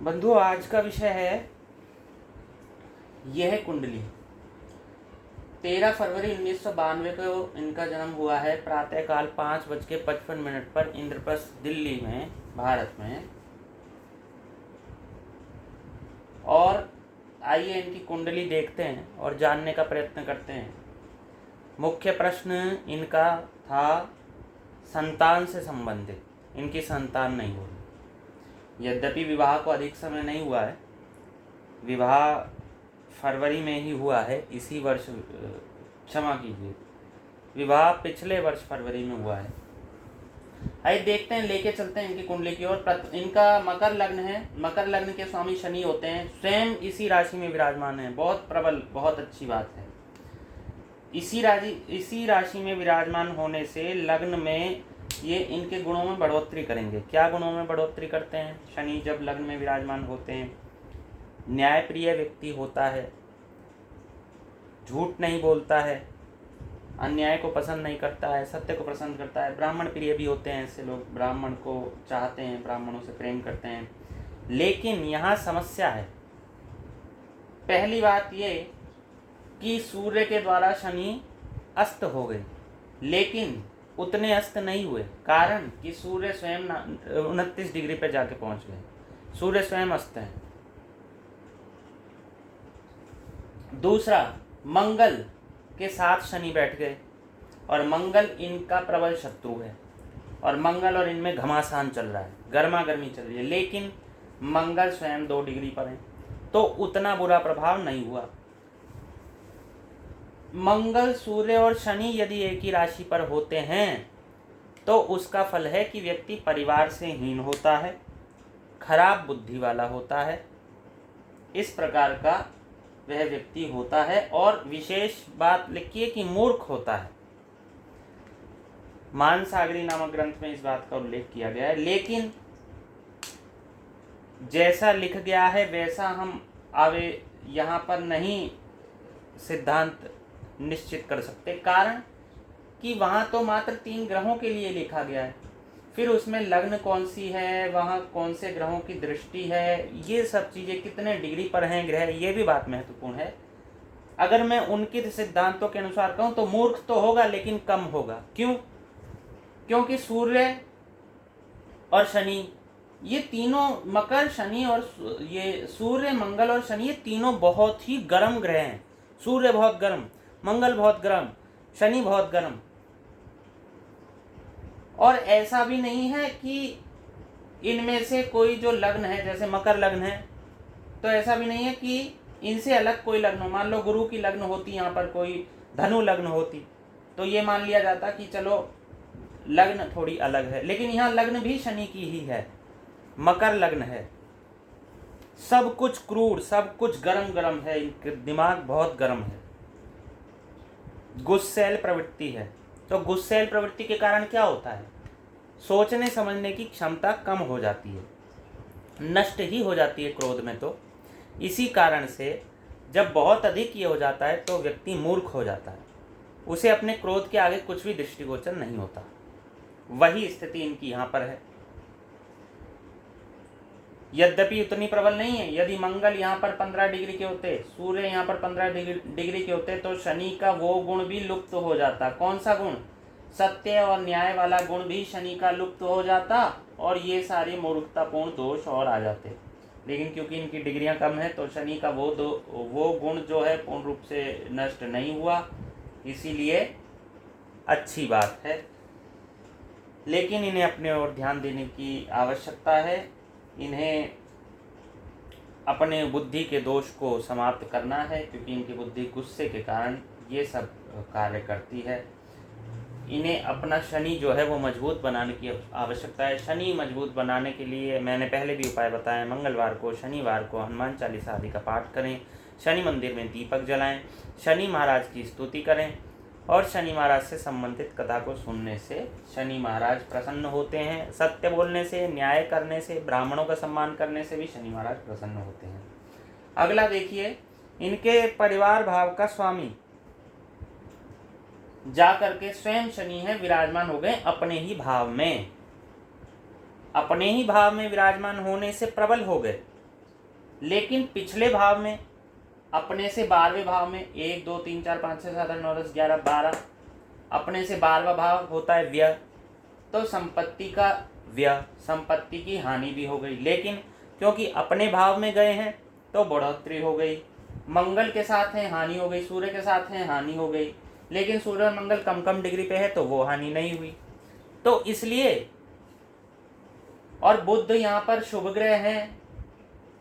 बंधु, आज का विषय है यह कुंडली। 13 फरवरी 1992 को इनका जन्म हुआ है। प्रातःकाल 5:55 पर इंद्रप्रस्थ, दिल्ली में, भारत में। और आइए इनकी कुंडली देखते हैं और जानने का प्रयत्न करते हैं। मुख्य प्रश्न इनका था संतान से संबंधित। इनकी संतान नहीं हुई। यद्यपि विवाह को अधिक समय नहीं हुआ है, विवाह फरवरी में ही हुआ है इसी वर्ष, क्षमा कीजिए, विवाह पिछले वर्ष फरवरी में हुआ है। आइए देखते हैं, लेके चलते हैं इनकी कुंडली की ओर। इनका मकर लग्न है। मकर लग्न के स्वामी शनि होते हैं, स्वयं इसी राशि में विराजमान है। बहुत प्रबल, बहुत अच्छी बात है। इसी राशि में विराजमान होने से लग्न में ये इनके गुणों में बढ़ोतरी करेंगे। क्या गुणों में बढ़ोतरी करते हैं? शनि जब लग्न में विराजमान होते हैं, न्यायप्रिय व्यक्ति होता है, झूठ नहीं बोलता है, अन्याय को पसंद नहीं करता है, सत्य को पसंद करता है। ब्राह्मण प्रिय भी होते हैं ऐसे लोग, ब्राह्मण को चाहते हैं, ब्राह्मणों से प्रेम करते हैं। लेकिन यहाँ समस्या है। पहली बात ये कि सूर्य के द्वारा शनि अस्त हो गए, लेकिन उतने अस्त नहीं हुए। कारण कि सूर्य स्वयं 29 डिग्री पर जाके पहुंच गए। सूर्य स्वयं अस्त है। दूसरा, मंगल के साथ शनि बैठ गए और मंगल इनका प्रबल शत्रु है और मंगल और इनमें घमासान चल रहा है, गर्मा गर्मी चल रही है। लेकिन मंगल स्वयं 2 डिग्री पर है, तो उतना बुरा प्रभाव नहीं हुआ। मंगल, सूर्य और शनि यदि एक ही राशि पर होते हैं तो उसका फल है कि व्यक्ति परिवार से हीन होता है, खराब बुद्धि वाला होता है, इस प्रकार का वह व्यक्ति होता है। और विशेष बात लिखिए कि मूर्ख होता है। मानसागरी नामक ग्रंथ में इस बात का उल्लेख किया गया है। लेकिन जैसा लिख गया है वैसा हम आगे यहाँ पर नहीं सिद्धांत निश्चित कर सकते। कारण कि वहाँ तो मात्र 3 ग्रहों के लिए लिखा गया है। फिर उसमें लग्न कौन सी है, वहाँ कौन से ग्रहों की दृष्टि है, ये सब चीज़ें, कितने डिग्री पर हैं ग्रह, ये भी बात महत्वपूर्ण है। अगर मैं उनके सिद्धांतों के अनुसार कहूँ तो मूर्ख तो होगा लेकिन कम होगा। क्यों? क्योंकि सूर्य और शनि, ये तीनों, मकर, शनि और ये सूर्य, मंगल और शनि, ये तीनों बहुत ही गर्म ग्रह हैं। सूर्य बहुत गर्म, मंगल बहुत गर्म, शनि बहुत गर्म। और ऐसा भी नहीं है कि इनमें से कोई जो लग्न है, जैसे मकर लग्न है, तो ऐसा भी नहीं है कि इनसे अलग कोई लग्न हो। मान लो गुरु की लग्न होती, यहाँ पर कोई धनु लग्न होती, तो ये मान लिया जाता कि चलो लग्न थोड़ी अलग है। लेकिन यहाँ लग्न भी शनि की ही है, मकर लग्न है। सब कुछ क्रूर, सब कुछ गरम गरम है, इनके दिमाग बहुत गर्म है, गुस्सैल प्रवृत्ति है। तो गुस्सैल प्रवृत्ति के कारण क्या होता है? सोचने समझने की क्षमता कम हो जाती है, नष्ट ही हो जाती है क्रोध में। तो इसी कारण से जब बहुत अधिक ये हो जाता है तो व्यक्ति मूर्ख हो जाता है, उसे अपने क्रोध के आगे कुछ भी दृष्टिगोचर नहीं होता। वही स्थिति इनकी यहाँ पर है। यद्यपि उतनी प्रबल नहीं है। यदि मंगल यहाँ पर 15 डिग्री के होते, सूर्य यहाँ पर 15 डिग्री के होते, तो शनि का वो गुण भी लुप्त हो जाता। कौन सा गुण? सत्य और न्याय वाला गुण भी शनि का लुप्त हो जाता और ये सारे मूर्खतापूर्ण दोष और आ जाते। लेकिन क्योंकि इनकी डिग्रियां कम है तो शनि का वो गुण जो है पूर्ण रूप से नष्ट नहीं हुआ, इसीलिए अच्छी बात है। लेकिन इन्हें अपने ओर ध्यान देने की आवश्यकता है। इन्हें अपने बुद्धि के दोष को समाप्त करना है, क्योंकि इनकी बुद्धि गुस्से के कारण ये सब कार्य करती है। इन्हें अपना शनि जो है वो मजबूत बनाने की आवश्यकता है। शनि मजबूत बनाने के लिए मैंने पहले भी उपाय बताया। मंगलवार को, शनिवार को हनुमान चालीसा आदि का पाठ करें, शनि मंदिर में दीपक जलाएं, शनि महाराज की स्तुति करें और शनि महाराज से संबंधित कथा को सुनने से शनि महाराज प्रसन्न होते हैं। सत्य बोलने से, न्याय करने से, ब्राह्मणों का सम्मान करने से भी शनि महाराज प्रसन्न होते हैं। अगला देखिए, इनके परिवार भाव का स्वामी जा करके स्वयं शनि है, विराजमान हो गए अपने ही भाव में। अपने ही भाव में विराजमान होने से प्रबल हो गए। लेकिन पिछले भाव में अपने से 12वें भाव में 1 2 3 4 5 6 7 8 9 10 11 12 अपने से 12वां भाव होता है व्यय, तो संपत्ति का व्यय, संपत्ति की हानि भी हो गई। लेकिन क्योंकि अपने भाव में गए हैं तो बढ़ोतरी हो गई। मंगल के साथ है हानि हो गई, सूर्य के साथ है हानि हो गई, लेकिन सूर्य और मंगल कम कम डिग्री पे है तो वो हानि नहीं हुई। तो इसलिए, और बुध यहाँ पर शुभ ग्रह है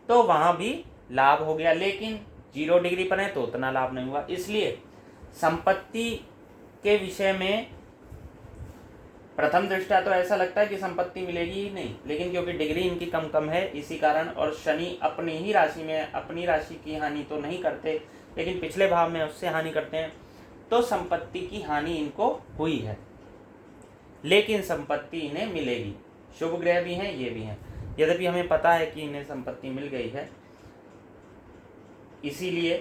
तो वहां भी लाभ हो गया, लेकिन 0 डिग्री पर है तो उतना लाभ नहीं हुआ। इसलिए संपत्ति के विषय में प्रथम दृष्टया तो ऐसा लगता है कि संपत्ति मिलेगी ही नहीं, लेकिन क्योंकि डिग्री इनकी कम कम है इसी कारण, और शनि अपनी ही राशि में अपनी राशि की हानि तो नहीं करते लेकिन पिछले भाव में उससे हानि करते हैं, तो संपत्ति की हानि इनको हुई है, लेकिन संपत्ति इन्हें मिलेगी। शुभ ग्रह भी हैं, ये भी हैं, यद्यपि हमें पता है कि इन्हें संपत्ति मिल गई है, इसीलिए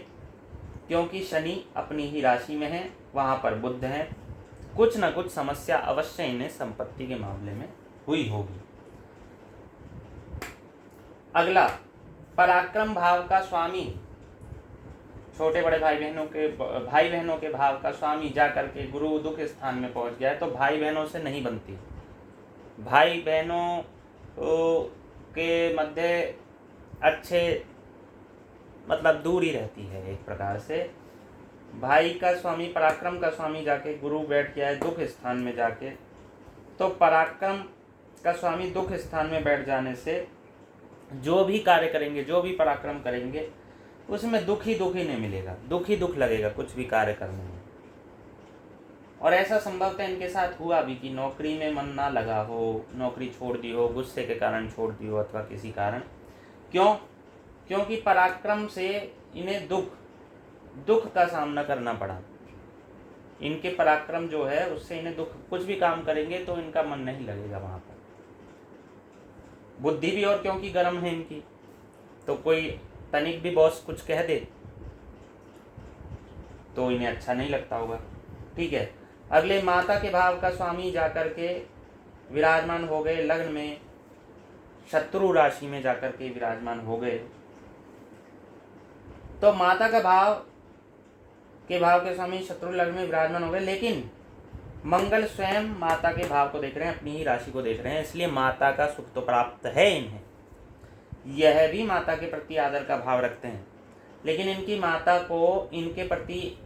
क्योंकि शनि अपनी ही राशि में है, वहां पर बुध है, कुछ न कुछ समस्या अवश्य इन्हें संपत्ति के मामले में हुई होगी। अगला, पराक्रम भाव का स्वामी, छोटे बड़े भाई बहनों के भाव का स्वामी जाकर के गुरु दुख स्थान में पहुंच गया है, तो भाई बहनों से नहीं बनती। भाई बहनों के मध्य अच्छे मतलब दूरी रहती है एक प्रकार से। भाई का स्वामी, पराक्रम का स्वामी जाके गुरु बैठ गया है दुख स्थान में जाके, तो पराक्रम का स्वामी दुख स्थान में बैठ जाने से जो भी कार्य करेंगे, जो भी पराक्रम करेंगे, उसमें दुख ही नहीं मिलेगा, दुख ही दुख लगेगा कुछ भी कार्य करने में। और ऐसा संभवतः इनके साथ हुआ भी कि नौकरी में मन ना लगा हो, नौकरी छोड़ दी हो, गुस्से के कारण छोड़ दी हो अथवा किसी कारण। क्योंकि पराक्रम से इन्हें दुख का सामना करना पड़ा। इनके पराक्रम जो है उससे इन्हें दुख, कुछ भी काम करेंगे तो इनका मन नहीं लगेगा वहां पर। बुद्धि भी, और क्योंकि गर्म है इनकी, तो कोई तनिक भी बॉस कुछ कह दे तो इन्हें अच्छा नहीं लगता होगा। ठीक है, अगले, माता के भाव का स्वामी जाकर के विराजमान हो गए लग्न में, शत्रु राशि में जाकर के विराजमान हो गए, तो माता का भाव के स्वामी शत्रु लग्न में विराजमान हो गए, लेकिन मंगल स्वयं माता के भाव को देख रहे हैं, अपनी ही राशि को देख रहे हैं, इसलिए माता का सुख तो प्राप्त है इन्हें। यह भी माता के प्रति आदर का भाव रखते हैं, लेकिन इनकी माता को इनके प्रति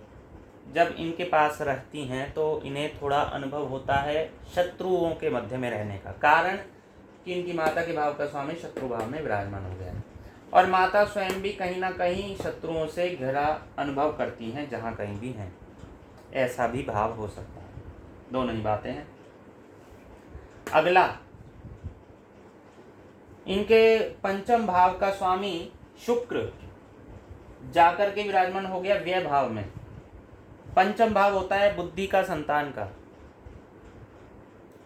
जब इनके पास रहती हैं तो इन्हें थोड़ा अनुभव होता है शत्रुओं के मध्य में रहने का, कारण कि इनकी माता के भाव का स्वामी शत्रु भाव में विराजमान हो गया है, और माता स्वयं भी कहीं ना कहीं शत्रुओं से गहरा अनुभव करती हैं जहाँ कहीं भी हैं, ऐसा भी भाव हो सकता है। दोनों ही बातें हैं। अगला, इनके पंचम भाव का स्वामी शुक्र जाकर के विराजमान हो गया व्यय भाव में। पंचम भाव होता है बुद्धि का, संतान का,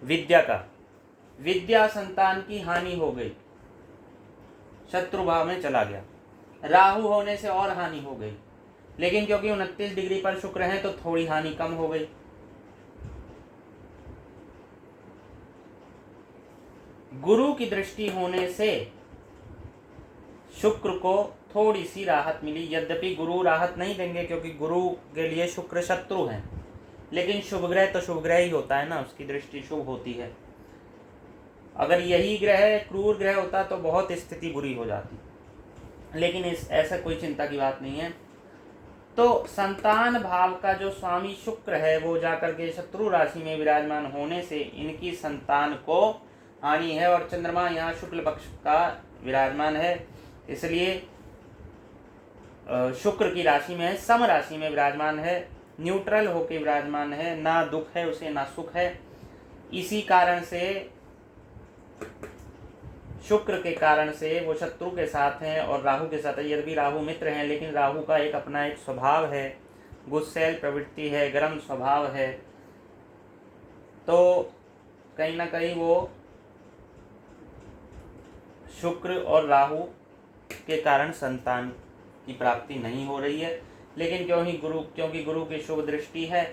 विद्या का। विद्या संतान की हानि हो गई, शत्रु भाव में चला गया। राहु होने से और हानि हो गई, लेकिन क्योंकि 29 डिग्री पर शुक्र है तो थोड़ी हानि कम हो गई। गुरु की दृष्टि होने से शुक्र को थोड़ी सी राहत मिली, यद्यपि गुरु राहत नहीं देंगे क्योंकि गुरु के लिए शुक्र शत्रु हैं, लेकिन शुभ ग्रह तो शुभ ग्रह ही होता है ना, उसकी दृष्टि शुभ होती है। अगर यही ग्रह क्रूर ग्रह होता तो बहुत स्थिति बुरी हो जाती, लेकिन ऐसा कोई चिंता की बात नहीं है। तो संतान भाव का जो स्वामी शुक्र है वो जाकर के शत्रु राशि में विराजमान होने से इनकी संतान को हानि है, और चंद्रमा यहाँ शुक्ल पक्ष का विराजमान है, इसलिए शुक्र की राशि में है, सम राशि में विराजमान है, न्यूट्रल होकर विराजमान है, ना दुख है उसे ना सुख है। इसी कारण से शुक्र के कारण से वो शत्रु के साथ हैं और राहु के साथ है। यदि राहु मित्र हैं, लेकिन राहु का अपना एक स्वभाव है, गुस्सैल प्रवृत्ति है, गर्म स्वभाव है, तो कहीं ना कहीं वो शुक्र और राहु के कारण संतान की प्राप्ति नहीं हो रही है। लेकिन क्योंकि गुरु की शुभ दृष्टि है,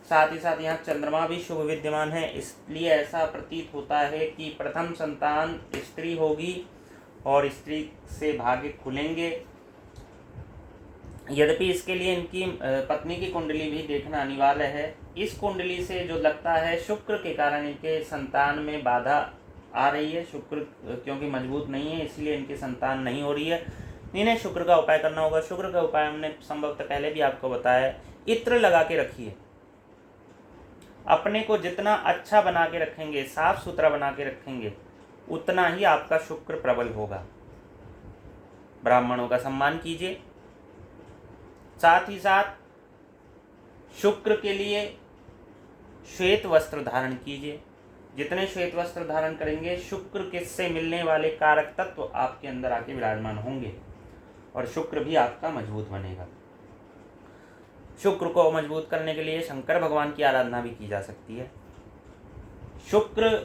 साथ ही साथ यहाँ चंद्रमा भी शुभ विद्यमान है, इसलिए ऐसा प्रतीत होता है कि प्रथम संतान स्त्री होगी और स्त्री से भाग्य खुलेंगे। यद्यपि इसके लिए इनकी पत्नी की कुंडली भी देखना अनिवार्य है। इस कुंडली से जो लगता है शुक्र के कारण इनके संतान में बाधा आ रही है। शुक्र क्योंकि मजबूत नहीं है, इसलिए इनकी संतान नहीं हो रही है। इन्हें शुक्र का उपाय करना होगा। शुक्र का उपाय हमने संभवतः पहले भी आपको बताया है। इत्र लगा के रखिए। अपने को जितना अच्छा बना के रखेंगे, साफ सुथरा बना के रखेंगे, उतना ही आपका शुक्र प्रबल होगा। ब्राह्मणों का सम्मान कीजिए। साथ ही साथ शुक्र के लिए श्वेत वस्त्र धारण कीजिए। जितने श्वेत वस्त्र धारण करेंगे, शुक्र के से मिलने वाले कारक तत्व आपके अंदर आके विराजमान होंगे और शुक्र भी आपका मजबूत बनेगा। शुक्र को मजबूत करने के लिए शंकर भगवान की आराधना भी की जा सकती है। शुक्र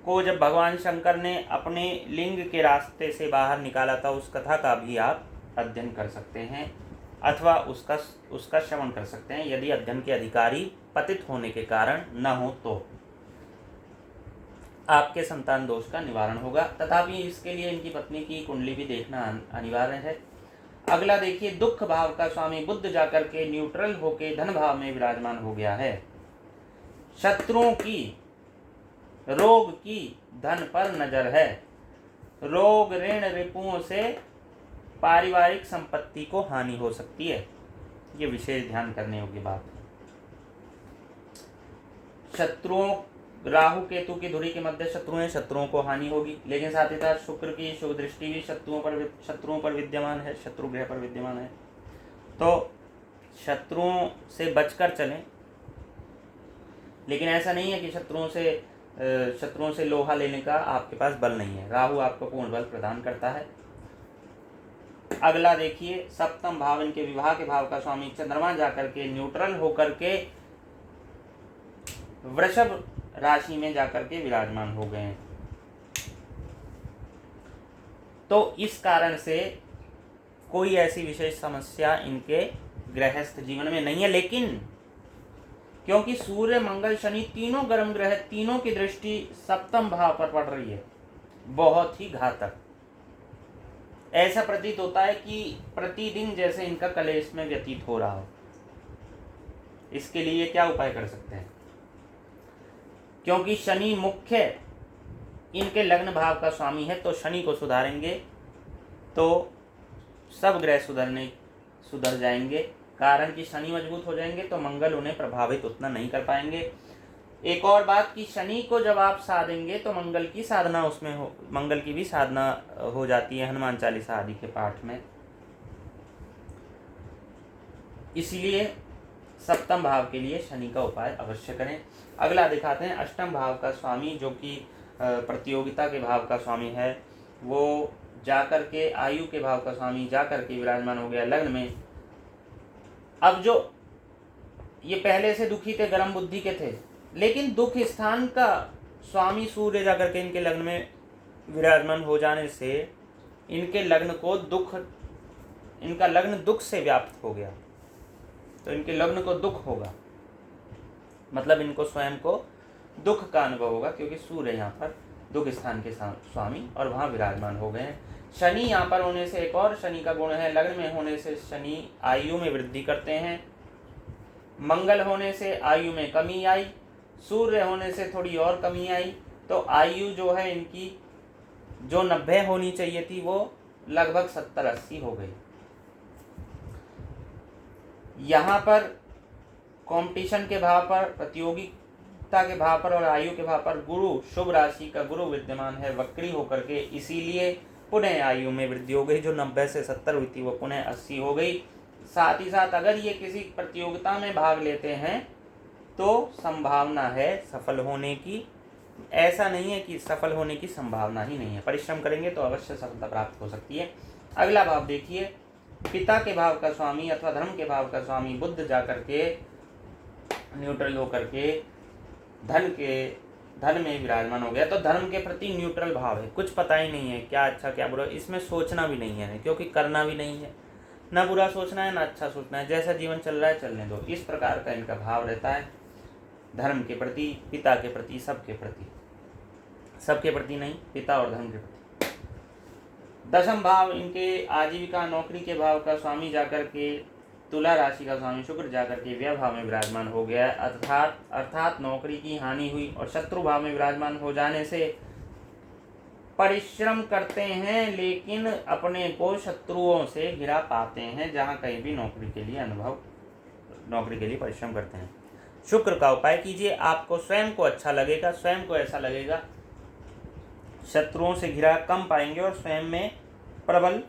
को जब भगवान शंकर ने अपने लिंग के रास्ते से बाहर निकाला था, उस कथा का भी आप अध्ययन कर सकते हैं अथवा उसका श्रवण कर सकते हैं, यदि अध्ययन के अधिकारी पतित होने के कारण न हो तो आपके संतान दोष का निवारण होगा। तथापि इसके लिए इनकी पत्नी की कुंडली भी देखना अनिवार्य है। अगला देखिए, दुख भाव का स्वामी बुध जाकर के न्यूट्रल होके धन भाव में विराजमान हो गया है। शत्रुओं की, रोग की धन पर नजर है। रोग, ऋण, रिपुओं से पारिवारिक संपत्ति को हानि हो सकती है। ये विशेष ध्यान करने योग्य बात है। शत्रुओं, राहु केतु की धुरी के मध्य शत्रुओं को हानि होगी, लेकिन साथ ही साथ शुक्र की शुभ दृष्टि भी शत्रुओं पर विद्यमान है, शत्रु ग्रह पर विद्यमान है। तो शत्रुओं से बचकर चलें। लेकिन ऐसा नहीं है कि शत्रुओं से लोहा लेने का आपके पास बल नहीं है। राहु आपको पूर्ण बल प्रदान करता है। अगला देखिए, सप्तम भाव, इनके विवाह के भाव का स्वामी चंद्रमा जाकर के न्यूट्रल होकर के वृषभ राशि में जाकर के विराजमान हो गए हैं। तो इस कारण से कोई ऐसी विशेष समस्या इनके गृहस्थ जीवन में नहीं है। लेकिन क्योंकि सूर्य, मंगल, शनि तीनों गर्म ग्रह, तीनों की दृष्टि सप्तम भाव पर पड़ रही है, बहुत ही घातक। ऐसा प्रतीत होता है कि प्रतिदिन जैसे इनका कलेश में व्यतीत हो रहा हो। इसके लिए क्या उपाय कर सकते हैं? क्योंकि शनि मुख्य इनके लग्न भाव का स्वामी है, तो शनि को सुधारेंगे तो सब ग्रह सुधर जाएंगे। कारण कि शनि मजबूत हो जाएंगे तो मंगल उन्हें प्रभावित उतना नहीं कर पाएंगे। एक और बात कि शनि को जब आप साधेंगे तो मंगल की भी साधना हो जाती है हनुमान चालीसा आदि के पाठ में। इसलिए सप्तम भाव के लिए शनि का उपाय अवश्य करें। अगला दिखाते हैं, अष्टम भाव का स्वामी जो कि प्रतियोगिता के भाव का स्वामी है, वो जाकर के आयु के भाव का स्वामी जाकर के विराजमान हो गया लग्न में। अब जो ये पहले से दुखी थे, गर्म बुद्धि के थे, लेकिन दुख स्थान का स्वामी सूर्य जाकर के इनके लग्न में विराजमान हो जाने से इनके लग्न को इनका लग्न दुख से व्याप्त हो गया। तो इनके लग्न को दुख होगा, मतलब इनको स्वयं को दुख का अनुभव होगा, क्योंकि सूर्य यहाँ पर दुख स्थान के स्वामी और वहाँ विराजमान हो गए हैं। शनि यहाँ पर होने से एक और शनि का गुण है, लग्न में होने से शनि आयु में वृद्धि करते हैं। मंगल होने से आयु में कमी आई, सूर्य होने से थोड़ी और कमी आई। तो आयु जो है इनकी जो 90 होनी चाहिए थी वो लगभग 70-80 हो गई। यहाँ पर कंपटीशन के भाव पर, प्रतियोगिता के भाव पर और आयु के भाव पर गुरु, शुभ राशि का गुरु विद्यमान है वक्री होकर के, इसीलिए पुनः आयु में वृद्धि हो गई। जो 90 से 70 हुई थी वो पुनः 80 हो गई। साथ ही साथ अगर ये किसी प्रतियोगिता में भाग लेते हैं तो संभावना है सफल होने की। ऐसा नहीं है कि सफल होने की संभावना ही नहीं है, परिश्रम करेंगे तो अवश्य सफलता प्राप्त हो सकती है। अगला भाव देखिए, पिता के भाव का स्वामी अथवा धर्म के भाव का स्वामी बुध जाकर के न्यूट्रल होकर के धन में विराजमान हो गया। तो धर्म के प्रति न्यूट्रल भाव है, कुछ पता ही नहीं है क्या अच्छा क्या बुरा, इसमें सोचना भी नहीं है क्योंकि करना भी नहीं है, ना बुरा सोचना है ना अच्छा सोचना है, जैसा जीवन चल रहा है चलने दो। इस प्रकार का इनका भाव रहता है धर्म के प्रति, पिता के प्रति, सबके प्रति नहीं, पिता और धर्म के प्रति। दशम भाव इनके आजीविका नौकरी के भाव का स्वामी जाकर के तुला राशि का स्वामी शुक्र जाकर के व्यय भाव में विराजमान हो गया है, अर्थात नौकरी की हानि हुई। और शत्रु भाव में विराजमान हो जाने से परिश्रम करते हैं लेकिन अपने को शत्रुओं से घिरा पाते हैं, जहाँ कहीं भी नौकरी के लिए परिश्रम करते हैं। शुक्र का उपाय कीजिए, आपको स्वयं को अच्छा लगेगा, स्वयं को ऐसा लगेगा शत्रुओं से घिरा कम पाएंगे और स्वयं में प्रबल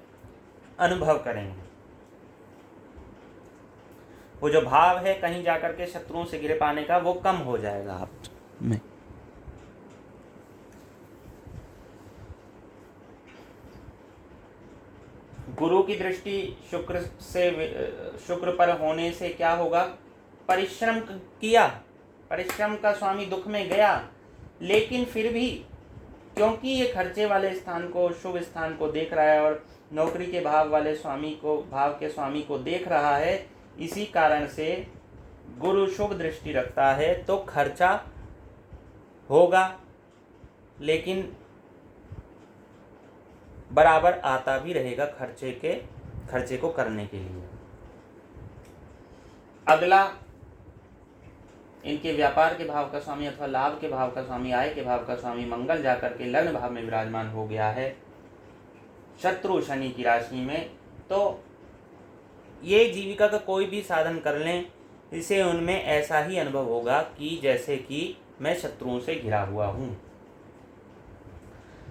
अनुभव करेंगे। वो जो भाव है कहीं जाकर के शत्रुओं से घिरे पाने का, वो कम हो जाएगा आप में। गुरु की दृष्टि शुक्र पर होने से क्या होगा? परिश्रम किया, परिश्रम का स्वामी दुख में गया, लेकिन फिर भी क्योंकि ये खर्चे वाले स्थान को, शुभ स्थान को देख रहा है और नौकरी के भाव वाले भाव के स्वामी को देख रहा है, इसी कारण से गुरु शुभ दृष्टि रखता है तो खर्चा होगा, लेकिन बराबर आता भी रहेगा खर्चे को करने के लिए। अगला इनके व्यापार के भाव का स्वामी अथवा लाभ के भाव का स्वामी, आय के भाव का स्वामी मंगल जाकर के लग्न भाव में विराजमान हो गया है शत्रु शनि की राशि में। तो ये जीविका का कोई भी साधन कर लें, इसे उनमें ऐसा ही अनुभव होगा कि जैसे कि मैं शत्रुओं से घिरा हुआ हूँ।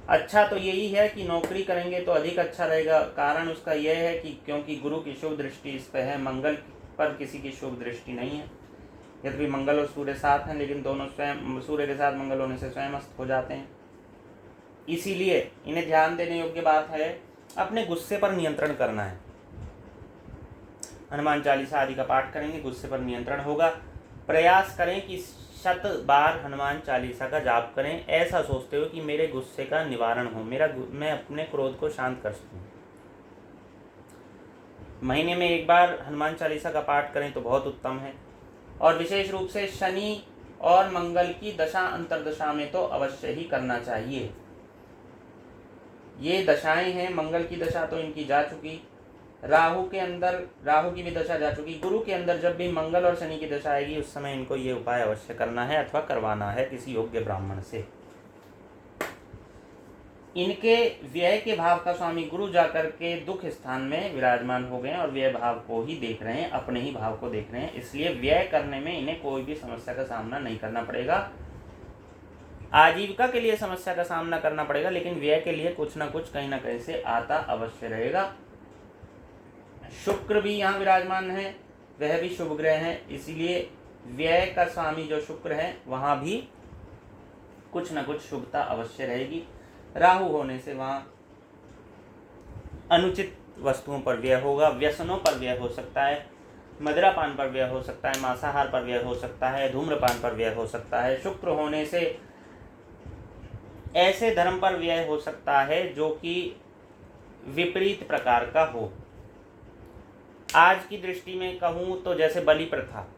अच्छा तो यही है कि नौकरी करेंगे तो अधिक अच्छा रहेगा। कारण उसका यह है कि क्योंकि गुरु की शुभ दृष्टि इस पर है, मंगल पर किसी की शुभ दृष्टि नहीं है। यद्यपि मंगल और सूर्य साथ हैं, लेकिन दोनों स्वयं सूर्य के साथ मंगल होने से स्वयं अस्त हो जाते हैं। इसीलिए इन्हें ध्यान देने योग्य बात है, अपने गुस्से पर नियंत्रण करना है। हनुमान चालीसा आदि का पाठ करेंगे, गुस्से पर नियंत्रण होगा। प्रयास करें कि 100 बार हनुमान चालीसा का जाप करें, ऐसा सोचते हो कि मेरे गुस्से का निवारण हो, मैं अपने क्रोध को शांत कर सकूं। महीने में एक बार हनुमान चालीसा का पाठ करें तो बहुत उत्तम है। और विशेष रूप से शनि और मंगल की दशा अंतर्दशा में तो अवश्य ही करना चाहिए। ये दशाएं हैं, मंगल की दशा तो इनकी जा चुकी, राहु की भी दशा जा चुकी। गुरु के अंदर जब भी मंगल और शनि की दशा आएगी उस समय इनको ये उपाय अवश्य करना है अथवा करवाना है किसी योग्य ब्राह्मण से। इनके व्यय के भाव का स्वामी गुरु जाकर के दुख स्थान में विराजमान हो गए और व्यय भाव को ही देख रहे हैं, अपने ही भाव को देख रहे हैं, इसलिए व्यय करने में इन्हें कोई भी समस्या का सामना नहीं करना पड़ेगा। आजीविका के लिए समस्या का सामना करना पड़ेगा, लेकिन व्यय के लिए कुछ ना कुछ कहीं ना कहीं से आता अवश्य रहेगा। शुक्र भी यहाँ विराजमान है, वह भी शुभ ग्रह है, इसीलिए व्यय का स्वामी जो शुक्र है वहाँ भी कुछ न कुछ शुभता अवश्य रहेगी। राहु होने से वहाँ अनुचित वस्तुओं पर व्यय होगा, व्यसनों पर व्यय हो सकता है, मदिरापान पर व्यय हो सकता है, मांसाहार पर व्यय हो सकता है, धूम्रपान पर व्यय हो सकता है। शुक्र होने से ऐसे धर्म पर व्यय हो सकता है जो कि विपरीत प्रकार का हो। आज की दृष्टि में कहूँ तो जैसे बलि प्रथा,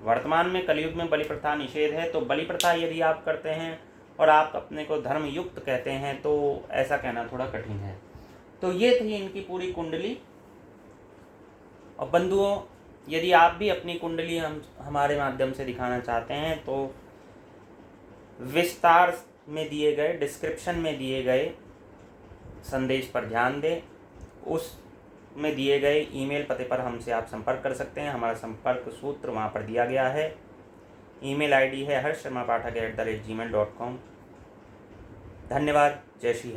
वर्तमान में कलयुग में बलि प्रथा निषेध है, तो बलि प्रथा यदि आप करते हैं और आप अपने को धर्म युक्त कहते हैं तो ऐसा कहना थोड़ा कठिन है। तो ये थी इनकी पूरी कुंडली। और बंधुओं, यदि आप भी अपनी कुंडली हमारे माध्यम से दिखाना चाहते हैं तो विस्तार में दिए गए, डिस्क्रिप्शन में दिए गए संदेश पर ध्यान दें। उस में दिए गए ईमेल पते पर हमसे आप संपर्क कर सकते हैं। हमारा संपर्क सूत्र वहाँ पर दिया गया है। ईमेल आईडी है harshsharmapathak@gmail.com। धन्यवाद। जय श्री